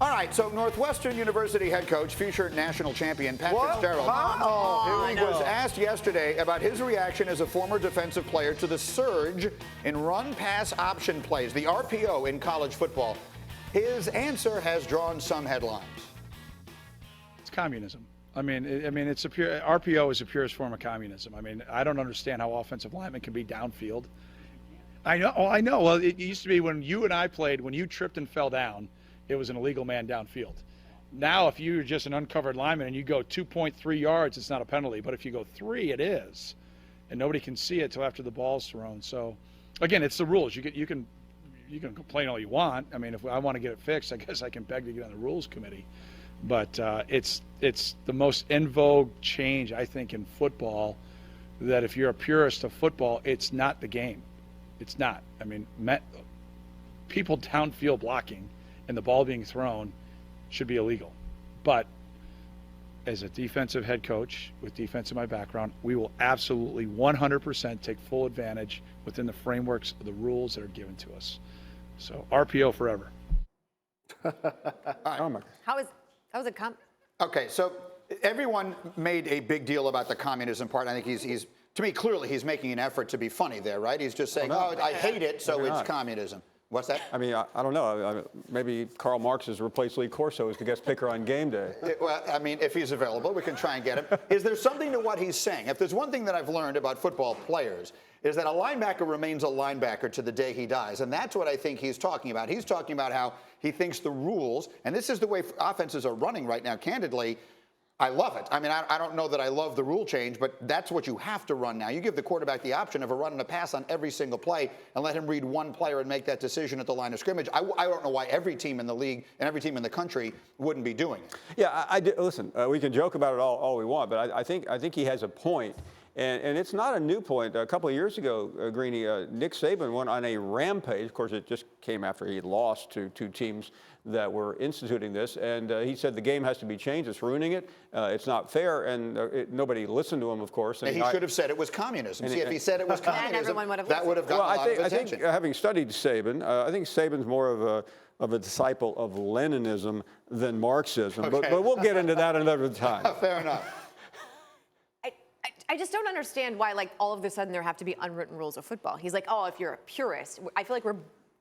All right, so Northwestern University head coach, future national champion Pat Fitzgerald, was asked yesterday about his reaction as a former defensive player to the surge in run-pass option plays, the RPO in college football. His answer has drawn some headlines. It's communism. I mean, it's a pure RPO is the purest form of communism. I mean, I don't understand how offensive linemen can be downfield. I know. Oh, I know. Well, it used to be when you and I played, when you tripped and fell down, it was an illegal man downfield. Now, if you're just an uncovered lineman and you go 2.3 yards, it's not a penalty. But if you go 3, it is, and nobody can see it till after the ball's thrown. So, again, it's the rules. You can complain all you want. I mean, if I want to get it fixed, I guess I can beg to get on the rules committee. But it's the most in vogue change, I think, in football, that if you're a purist of football, it's not the game. It's not. I mean, people downfield blocking and the ball being thrown should be illegal. But as a defensive head coach with defense in my background, we will absolutely 100% take full advantage within the frameworks of the rules that are given to us. So RPO forever. How is it Okay, so everyone made a big deal about the communism part. I think he's to me, clearly he's making an effort to be funny there, right? He's just saying, oh, I hate it, so it's communism. What's that? I mean, I don't know. Maybe Karl Marx has replaced Lee Corso as the guest picker on game day. Well, I mean, if he's available, we can try and get him. Is there something to what he's saying? If there's one thing that I've learned about football players, is that a linebacker remains a linebacker to the day he dies. And that's what I think he's talking about. He's talking about how he thinks the rules, and this is the way offenses are running right now, candidly, I love it. I mean, I don't know that I love the rule change, but that's what you have to run now. You give the quarterback the option of a run and a pass on every single play and let him read one player and make that decision at the line of scrimmage. I don't know why every team in the league and every team in the country wouldn't be doing it. Yeah, listen, we can joke about it all we want, but I think he has a point. And it's not a new point. A couple of years ago, Greeny, Nick Saban went on a rampage. Of course, it just came after he had lost to two teams that were instituting this. And he said the game has to be changed. It's ruining it. It's not fair. And nobody listened to him, of course. And he should have said it was communism. See, if he said it was communism, that would have gotten a lot of attention. I think, having studied Saban, I think Saban's more of a disciple of Leninism than Marxism. Okay. But we'll get into that another time. Fair enough. I just don't understand why, like, all of a sudden there have to be unwritten rules of football. He's like, oh, if you're a purist. I feel like we're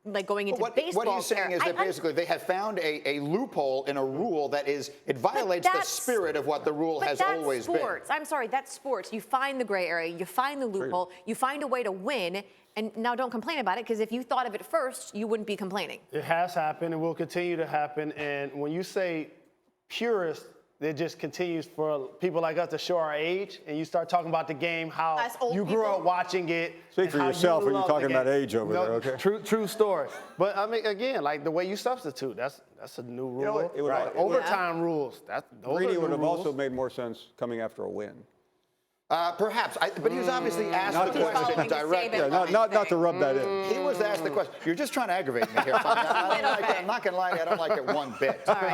like going into baseball. What he's saying is that basically they have found a loophole in a rule that it violates the spirit of what the rule has always been. I'm sorry, that's sports. You find the gray area, you find the loophole, you find a way to win, and now don't complain about it, because if you thought of it first, you wouldn't be complaining. It has happened and will continue to happen. And when you say purist, it just continues for people like us to show our age, and you start talking about the game, how you grew up watching it. Speak for yourself when you're talking about age over there, okay? True story. But I mean, again, like the way you substitute, that's a new rule. Overtime rules. Greeny would have also made more sense coming after a win. Perhaps, but he was obviously asked the question directly. Yeah, not to rub that in. He was asked the question. You're just trying to aggravate me here. I'm not going to lie, I don't like it one bit. All right.